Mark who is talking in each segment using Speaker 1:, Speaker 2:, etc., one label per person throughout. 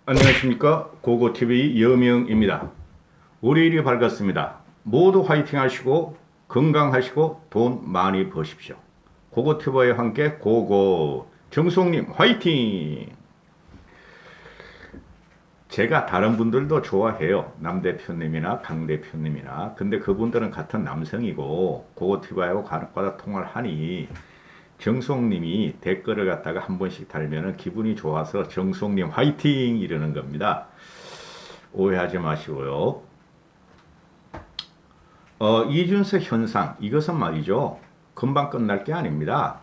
Speaker 1: 안녕하십니까. 고고TV 여명입니다. 월요일이 밝았습니다. 모두 화이팅 하시고 건강하시고 돈 많이 버십시오. 고고TV와 함께 고고. 정숙님 화이팅. 제가 다른 분들도 좋아해요. 남 대표님이나 강 대표님이나. 근데 그분들은 같은 남성이고 고고TV하고 간혹가다 통화를 하니 정숙님이 댓글을 갖다가 한 번씩 달면은 기분이 좋아서 정숙님 화이팅 이러는 겁니다. 오해하지 마시고요. 이준석 현상, 이것은 말이죠. 금방 끝날 게 아닙니다.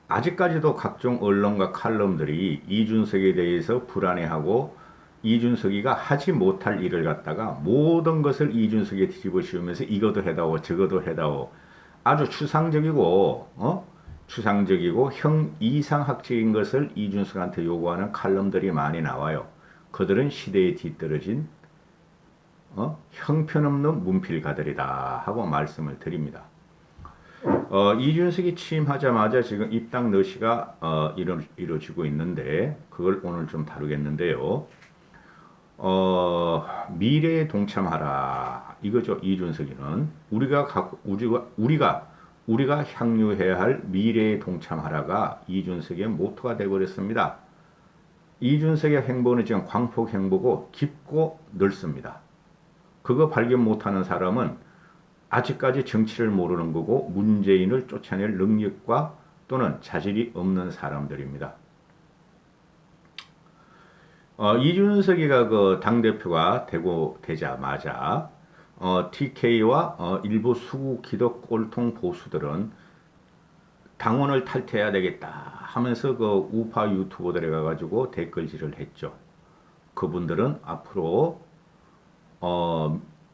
Speaker 1: 아직까지도 각종 언론과 칼럼들이 이준석에 대해서 불안해하고 이준석이가 하지 못할 일을 갖다가 모든 것을 이준석에 뒤집어 씌우면서 이것도 해다오 저것도 해다오 아주 추상적이고 형 이상학적인 것을 이준석한테 요구하는 칼럼들이 많이 나와요. 그들은 시대에 뒤떨어진 형편없는 문필가들이다 하고 말씀을 드립니다. 이준석이 취임하자마자 지금 입당 러시가 이루어지고 있는데 그걸 오늘 좀 다루겠는데요. 미래에 동참하라 이거죠. 이준석이는 우리가 향유해야 할 미래에 동참하라가 이준석의 모토가 되어버렸습니다. 이준석의 행보는 지금 광폭 행보고 깊고 넓습니다. 그거 발견 못하는 사람은 아직까지 정치를 모르는 거고 문재인을 쫓아낼 능력과 또는 자질이 없는 사람들입니다. 이준석이가 그 당대표가 되자마자 TK와 일부 수구 기독 꼴통 보수들은 당원을 탈퇴해야 되겠다 하면서 그 우파 유튜버들에 가가지고 댓글질을 했죠. 그분들은 앞으로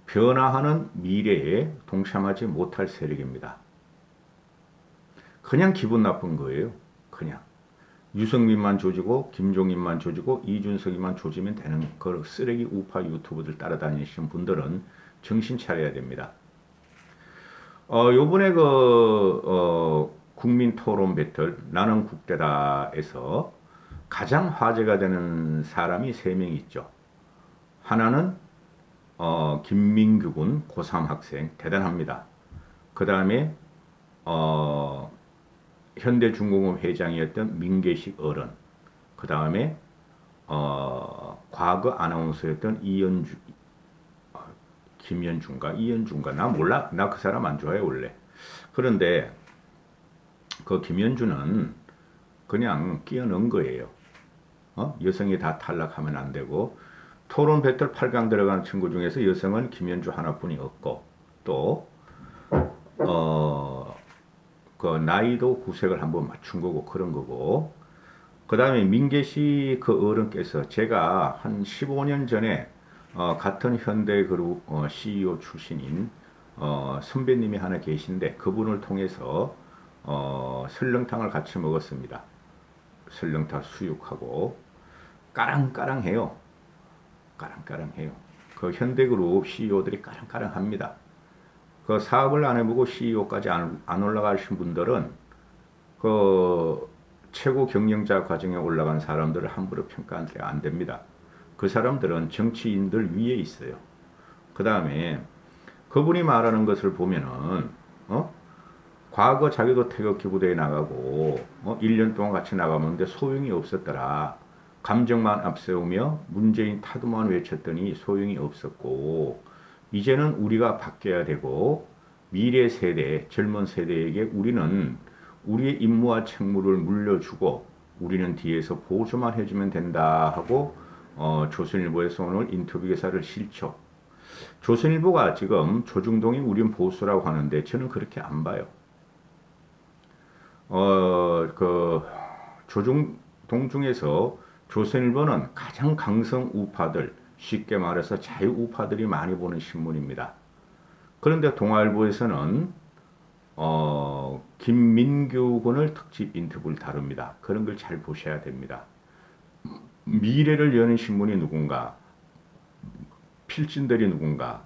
Speaker 1: 변화하는 미래에 동참하지 못할 세력입니다. 그냥 기분 나쁜 거예요. 그냥. 유승민만 조지고 김종인만 조지고 이준석이만 조지면 되는 그 쓰레기 우파 유튜브들 따라다니시는 분들은 정신 차려야 됩니다. 요번에 국민 토론 배틀 나는 국대다에서 가장 화제가 되는 사람이 3명 있죠. 하나는 김민규 군 고3 학생 대단합니다. 그 다음에 현대중공업 회장이었던 민계식 어른, 그 다음에 과거 아나운서였던 이현준가 나 몰라. 나 그 사람 안 좋아해 원래. 그런데 그 김현준은 그냥 끼어넣은 거예요. 여성이 다 탈락하면 안 되고 토론 배틀 8강 들어간 친구 중에서 여성은 김현주 하나뿐이 없고 또 그 나이도 구색을 한번 맞춘 거고 그런 거고 그 다음에 민계시 그 어른께서 제가 한 15년 전에 같은 현대그룹 CEO 출신인 선배님이 하나 계신데 그분을 통해서 설렁탕을 같이 먹었습니다. 설렁탕 수육하고 까랑까랑해요. 까랑까랑해요. 그 현대그룹 CEO들이 까랑까랑합니다. 그 사업을 안 해보고 CEO까지 안 올라가신 분들은 그 최고 경영자 과정에 올라간 사람들을 함부로 평가하면 안 됩니다. 그 사람들은 정치인들 위에 있어요. 그 다음에 그분이 말하는 것을 보면은 과거 자기도 태극기 부대에 나가고 1년 동안 같이 나가는데 소용이 없었더라. 감정만 앞세우며 문재인 타도만 외쳤더니 소용이 없었고 이제는 우리가 바뀌어야 되고 미래 세대, 젊은 세대에게 우리는 우리의 임무와 책무를 물려주고 우리는 뒤에서 보조만 해주면 된다 하고 조선일보에서 오늘 인터뷰 기사를 실죠. 조선일보가 지금 조중동이 우린 보수라고 하는데 저는 그렇게 안 봐요. 그 조중동 중에서 조선일보는 가장 강성 우파들, 쉽게 말해서 자유우파들이 많이 보는 신문입니다. 그런데 동아일보에서는 김민규 군을 특집 인터뷰를 다룹니다. 그런 걸 잘 보셔야 됩니다. 미래를 여는 신문이 누군가, 필진들이 누군가.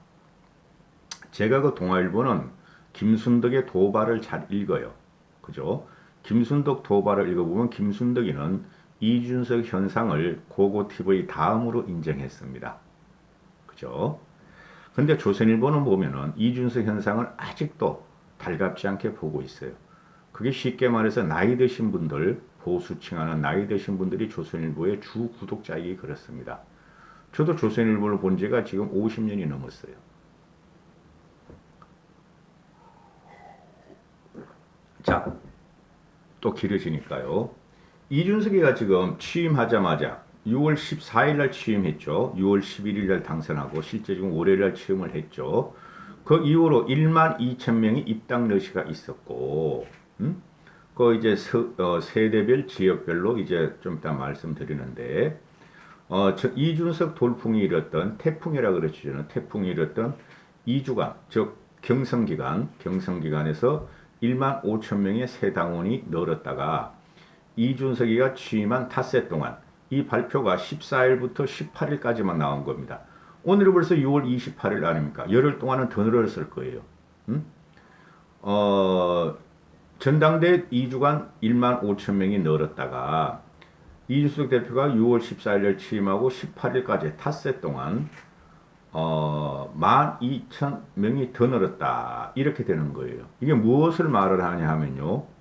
Speaker 1: 제가 그 동아일보는 김순덕의 도발을 잘 읽어요. 그죠? 김순덕 도발을 읽어보면 김순덕이는 이준석 현상을 고고TV 다음으로 인정했습니다. 그죠? 근데 조선일보는 보면은 이준석 현상을 아직도 달갑지 않게 보고 있어요. 그게 쉽게 말해서 나이 드신 분들, 보수층하는 나이 드신 분들이 조선일보의 주 구독자이기 그렇습니다. 저도 조선일보를 본 지가 지금 50년이 넘었어요. 자, 또 길어지니까요. 이준석이가 지금 취임하자마자 6월 14일 날 취임했죠. 6월 11일 날 당선하고 실제 지금 월요일 날 취임을 했죠. 그 이후로 1만 2천 명이 입당 러시가 있었고, 그 이제 세대별 지역별로 이제 좀 이따 말씀드리는데, 이준석 돌풍이 일었던 태풍이라 그러죠. 저는 태풍이 일었던 2주간, 즉 경선기간에서 1만 5천 명의 새 당원이 늘었다가 이준석이가 취임한 닷새 동안 이 발표가 14일부터 18일까지만 나온 겁니다. 오늘은 벌써 6월 28일 아닙니까? 열흘 동안은 더 늘었을 거예요. 전당대 2주간 1만 5천 명이 늘었다가 이준석 대표가 6월 14일 취임하고 18일까지 닷새 동안 12,000명이 더 늘었다. 이렇게 되는 거예요. 이게 무엇을 말을 하냐 하면요.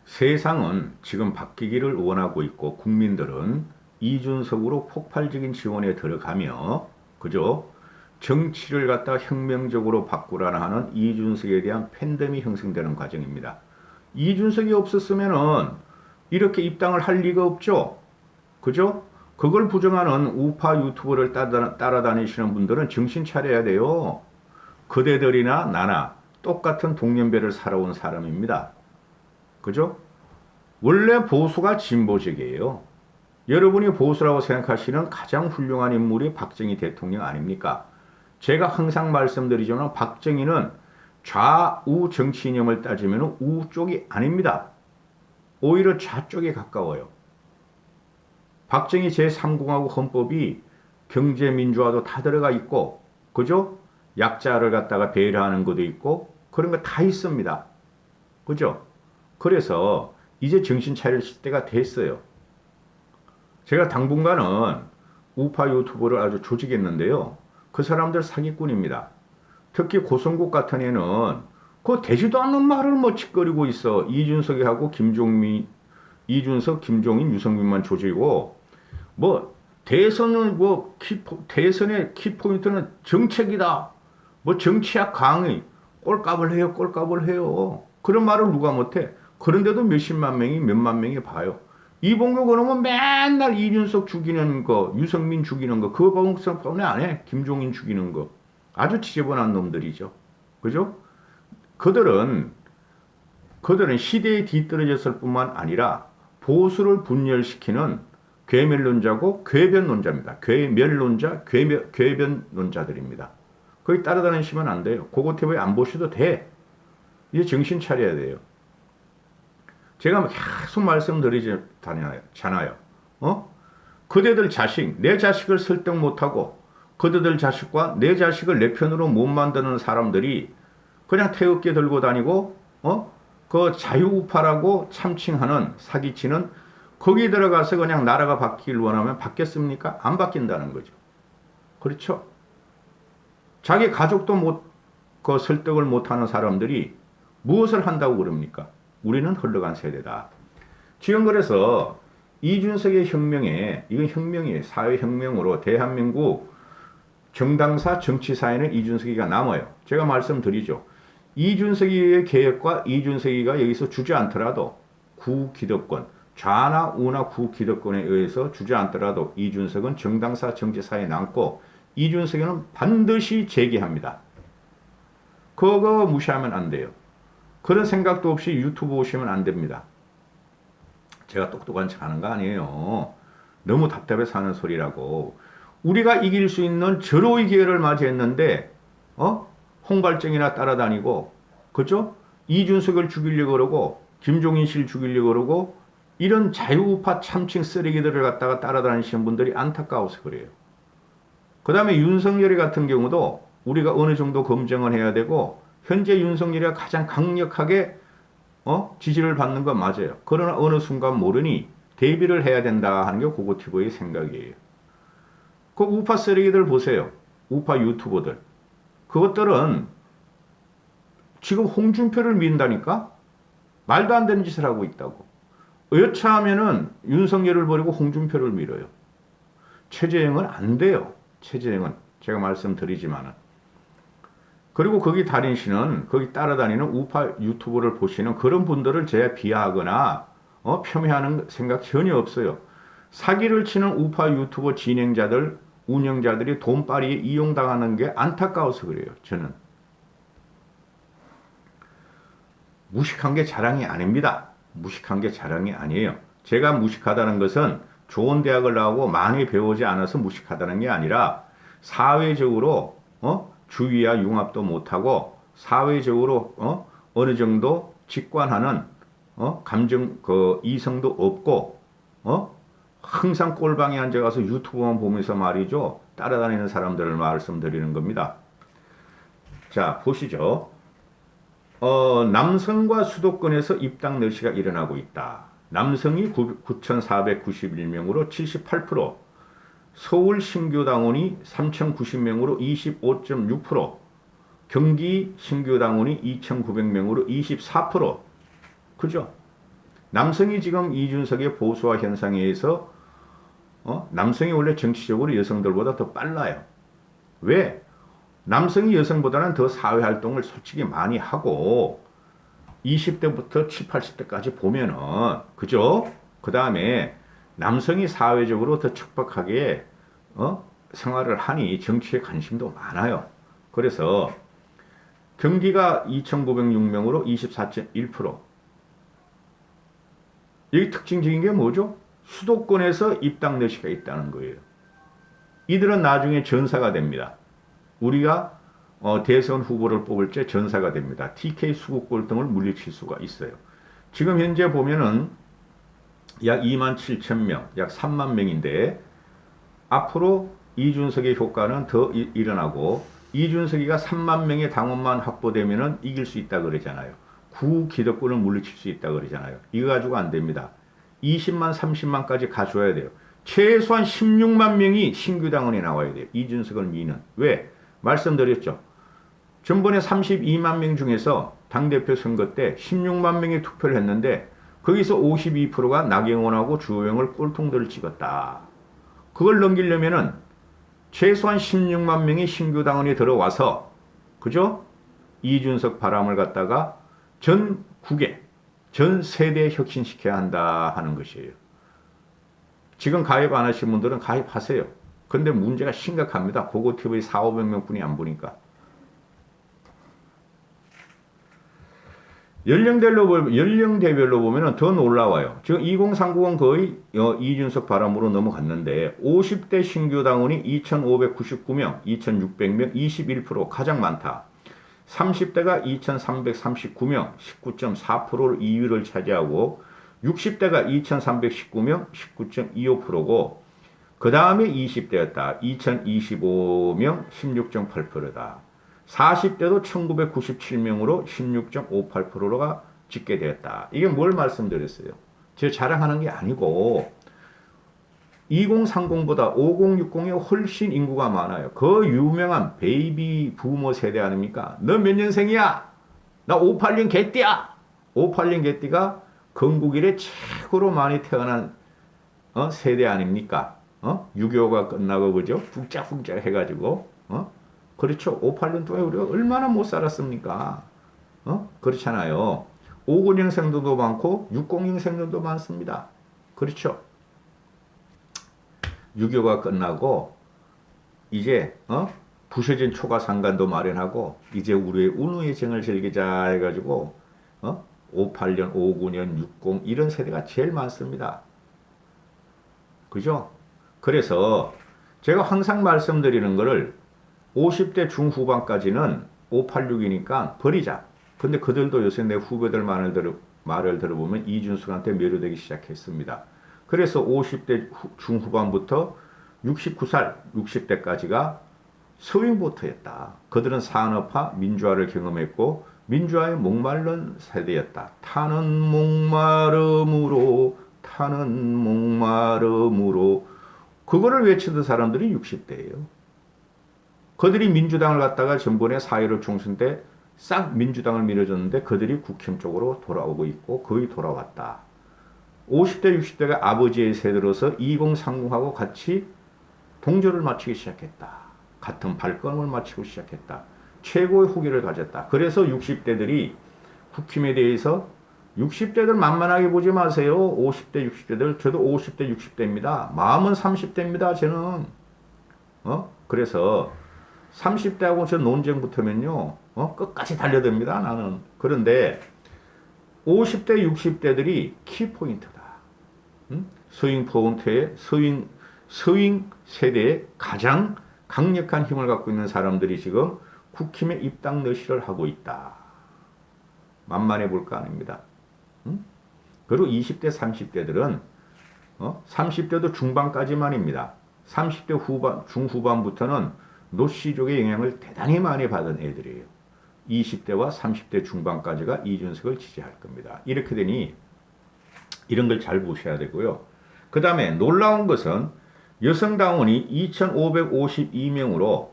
Speaker 1: 세상은 지금 바뀌기를 원하고 있고 국민들은 이준석으로 폭발적인 지원에 들어가며 그죠? 정치를 갖다 혁명적으로 바꾸라는 하는 이준석에 대한 팬덤이 형성되는 과정입니다. 이준석이 없었으면은 이렇게 입당을 할 리가 없죠. 그죠? 그걸 부정하는 우파 유튜버를 따라다니시는 분들은 정신 차려야 돼요. 그대들이나 나나 똑같은 동년배를 살아온 사람입니다. 그죠? 원래 보수가 진보적이에요. 여러분이 보수라고 생각하시는 가장 훌륭한 인물이 박정희 대통령 아닙니까? 제가 항상 말씀드리지만 박정희는 좌우 정치 이념을 따지면 우 쪽이 아닙니다. 오히려 좌쪽에 가까워요. 박정희 제3공화국 헌법이 경제민주화도 다 들어가 있고 그죠? 약자를 갖다가 배려하는 것도 있고 그런 거 다 있습니다. 그죠? 그래서 이제 정신 차릴 때가 됐어요. 제가 당분간은 우파 유튜버를 아주 조직했는데요. 그 사람들 사기꾼입니다. 특히 고성국 같은 애는 그 되지도 않는 말을 머칫거리고 있어. 이준석이 하고 이준석, 김종인, 유승민만 조지고 뭐 대선은 대선의 키포인트는 정책이다. 뭐 정치학 강의 꼴값을 해요. 그런 말을 누가 못해. 그런데도 몇십만 명이 몇만 명이 봐요. 이봉규 그러면 맨날 이준석 죽이는 거, 유승민 죽이는 거, 그거 방송 때문에 안 해. 김종인 죽이는 거. 아주 지저분한 놈들이죠. 그죠? 그들은 시대에 뒤떨어졌을 뿐만 아니라 보수를 분열시키는 괴멸론자고 괴변론자입니다. 괴변론자들입니다. 거기 따라다니시면 안 돼요. 고고TV 안 보셔도 돼. 이제 정신 차려야 돼요. 제가 계속 말씀드리잖아요. 그대들 내 자식을 설득 못하고 그대들 자식과 내 자식을 내 편으로 못 만드는 사람들이 그냥 태극기 들고 다니고 그 자유우파라고 참칭하는 사기치는 거기 들어가서 그냥 나라가 바뀌길 원하면 바뀌었습니까? 안 바뀐다는 거죠. 그렇죠? 자기 가족도 설득을 못하는 사람들이 무엇을 한다고 그럽니까? 우리는 흘러간 세대다. 지금 그래서 이준석의 혁명에 이건 혁명이에요. 사회혁명으로 대한민국 정당사 정치사에는 이준석이가 남아요. 제가 말씀드리죠. 이준석이의 개혁과 이준석이가 여기서 주저앉더라도 구기득권, 좌나 우나 구기득권에 의해서 주저앉더라도 이준석은 정당사 정치사에 남고 이준석이는 반드시 재기합니다. 그거 무시하면 안 돼요. 그런 생각도 없이 유튜브 오시면 안 됩니다. 제가 똑똑한 척 하는 거 아니에요. 너무 답답해서 하는 소리라고. 우리가 이길 수 있는 절호의 기회를 맞이했는데 홍발정이나 따라다니고 그죠? 이준석을 죽이려고 그러고 김종인 씨를 죽이려고 그러고 이런 자유우파 참칭 쓰레기들을 갖다가 따라다니시는 분들이 안타까워서 그래요. 그 다음에 윤석열이 같은 경우도 우리가 어느 정도 검증을 해야 되고 현재 윤석열이가 가장 강력하게 지지를 받는 건 맞아요. 그러나 어느 순간 모르니 대비를 해야 된다 하는 게 고고티브의 생각이에요. 그 우파 쓰레기들 보세요. 우파 유튜버들. 그것들은 지금 홍준표를 민다니까? 말도 안 되는 짓을 하고 있다고. 여차하면은 윤석열을 버리고 홍준표를 밀어요. 최재형은 안 돼요. 최재형은. 제가 말씀드리지만은. 그리고 거기 다니시는, 거기 따라다니는 우파 유튜브를 보시는 그런 분들을 제가 비하하거나, 폄훼하는 생각 전혀 없어요. 사기를 치는 우파 유튜버 진행자들, 운영자들이 돈벌이에 이용당하는 게 안타까워서 그래요. 저는. 무식한 게 자랑이 아닙니다. 무식한 게 자랑이 아니에요. 제가 무식하다는 것은 좋은 대학을 나오고 많이 배우지 않아서 무식하다는 게 아니라 사회적으로 주의와 융합도 못하고 사회적으로 어느 정도 직관하는 감정 이성도 없고 항상 꼴방에 앉아가서 유튜브만 보면서 말이죠. 따라다니는 사람들을 말씀드리는 겁니다. 자, 보시죠. 남성과 수도권에서 입당 러시가 일어나고 있다. 남성이 9,491명으로 78%, 서울 신규 당원이 3,090명으로 25.6%, 경기 신규 당원이 2,900명으로 24%. 그죠? 남성이 지금 이준석의 보수화 현상에 의해서 남성이 원래 정치적으로 여성들보다 더 빨라요. 왜? 남성이 여성보다는 더 사회활동을 솔직히 많이 하고 20대부터 7, 80대까지 보면은 그죠? 그 다음에 남성이 사회적으로 더 척박하게 생활을 하니 정치에 관심도 많아요. 그래서 경기가 2,906명으로 24.1%. 여기 특징적인 게 뭐죠? 수도권에서 입당 러시가 있다는 거예요. 이들은 나중에 전사가 됩니다. 우리가 대선 후보를 뽑을 때 전사가 됩니다. TK 수국골 등을 물리칠 수가 있어요. 지금 현재 보면은 약 27,000명, 약 3만 명인데 앞으로 이준석의 효과는 더 일어나고 이준석이가 3만 명의 당원만 확보되면은 이길 수 있다 그러잖아요. 구기득권을 물리칠 수 있다 그러잖아요. 이거 가지고 안 됩니다. 20만, 30만까지 가져야 돼요. 최소한 16만 명이 신규 당원이 나와야 돼요. 이준석을 미는. 왜? 말씀드렸죠. 전번에 32만 명 중에서 당대표 선거 때 16만 명이 투표를 했는데 거기서 52%가 나경원하고 주호영을 꼴통들을 찍었다. 그걸 넘기려면은 최소한 16만 명이 신규 당원이 들어와서 그죠? 이준석 바람을 갖다가 전 국에 전 세대에 혁신시켜야 한다 하는 것이에요. 지금 가입 안 하신 분들은 가입하세요. 근데 문제가 심각합니다. 고고TV 4,500명 뿐이 안 보니까. 연령대별로 보면 더 놀라워요. 지금 2030은 거의 이준석 바람으로 넘어갔는데 50대 신규 당원이 2,599명, 2,600명, 21% 가장 많다. 30대가 2,339명, 19.4%를 2위를 차지하고 60대가 2,319명, 19.25%고 그 다음에 20대였다. 2,025명, 16.8%다. 40대도 1,997명으로 16.58%가 찍게 되었다. 이게 뭘 말씀드렸어요? 제가 자랑하는 게 아니고 2030보다 5060이 훨씬 인구가 많아요. 그 유명한 베이비 부모 세대 아닙니까? 너 몇 년생이야? 나 58년 개띠야. 58년 개띠가 건국 이래 최고로 많이 태어난 세대 아닙니까? 6.25가 끝나고 그죠? 푹짝푹짝 해가지고 그렇죠. 58년 동안 우리가 얼마나 못 살았습니까? 그렇잖아요. 59년생들도 많고 60년생들도 많습니다. 그렇죠. 6.25가 끝나고 이제 부서진 초가상간도 마련하고 이제 우리의 운우의 정을 즐기자 해가지고 58년, 59년, 60 이런 세대가 제일 많습니다. 그죠? 그래서 제가 항상 말씀드리는 거를 50대 중후반까지는 586이니까 버리자. 근데 그들도 요새 내 후배들 말을 들어보면 이준석한테 매료되기 시작했습니다. 그래서 50대 중후반부터 69살, 60대까지가 스윙보터였다. 그들은 산업화, 민주화를 경험했고 민주화에 목마른 세대였다. 타는 목마름으로 타는 목마름으로 그거를 외치던 사람들이 60대예요. 그들이 민주당을 갖다가 전번에 4.15 총선 때 싹 민주당을 밀어줬는데 그들이 국힘 쪽으로 돌아오고 있고 거의 돌아왔다. 50대 60대가 아버지의 세대로서 2030하고 같이 동조를 마치기 시작했다. 같은 발걸음을 마치고 시작했다. 최고의 후기를 가졌다. 그래서 60대들이 국힘에 대해서 60대들 만만하게 보지 마세요. 50대 60대들. 저도 50대 60대입니다. 마음은 30대입니다. 저는. 그래서 30대하고 저 논쟁 붙으면요. 끝까지 달려듭니다. 나는. 그런데 50대 60대들이 키포인트다. 스윙 포인트의 스윙 세대에 가장 강력한 힘을 갖고 있는 사람들이 지금 국힘에 입당 너시를 하고 있다. 만만해 볼 거 아닙니다. 그리고 20대 30대들은 30대도 중반까지만입니다. 30대 후반 중후반부터는 노씨족의 영향을 대단히 많이 받은 애들이에요. 20대와 30대 중반까지가 이준석을 지지할 겁니다. 이렇게 되니 이런 걸 잘 보셔야 되고요. 그 다음에 놀라운 것은 여성당원이 2,552명으로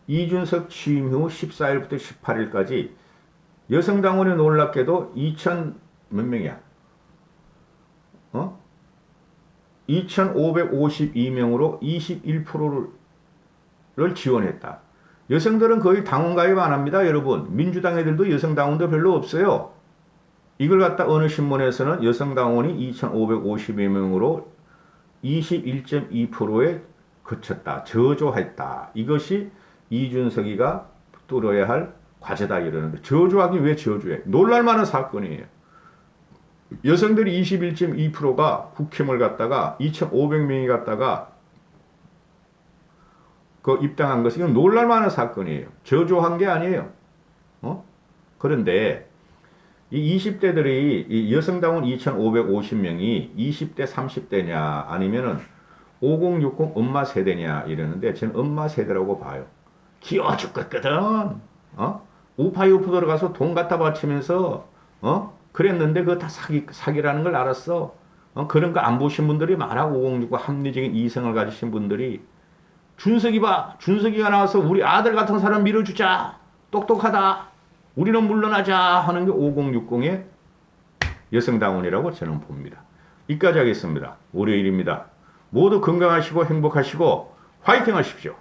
Speaker 1: 이준석 취임 후 14일부터 18일까지 여성당원이 놀랍게도 2,000 몇 명이야? 2,552명으로 21%를 지원했다. 여성들은 거의 당원 가입 안 합니다, 여러분. 민주당 애들도 여성 당원도 별로 없어요. 이걸 갖다 어느 신문에서는 여성 당원이 2,552명으로 21.2%에 그쳤다. 저조했다. 이것이 이준석이가 뚫어야 할 과제다 이러는데 저조하긴 왜 저조해? 놀랄만한 사건이에요. 여성들이 21.2%가 국힘을 갖다가 2,500명이 갖다가 그 입당한 것이 이건 놀랄만한 사건이에요. 저조한 게 아니에요. 그런데 이 20대들이 이 여성당원 2,550명이 20대 30대냐 아니면은 5060 엄마 세대냐 이러는데 저는 엄마 세대라고 봐요. 귀여워 죽겠거든. 우파이 우파 들어가서 돈 갖다 바치면서 그랬는데 그거 다 사기라는 걸 알았어. 그런 거 안 보신 분들이 많아. 5069 합리적인 이성을 가지신 분들이 준석이 봐. 준석이가 나와서 우리 아들 같은 사람 밀어주자. 똑똑하다. 우리는 물러나자 하는 게 5060의 여성당원이라고 저는 봅니다. 이까지 하겠습니다. 월요일입니다. 모두 건강하시고 행복하시고 화이팅 하십시오.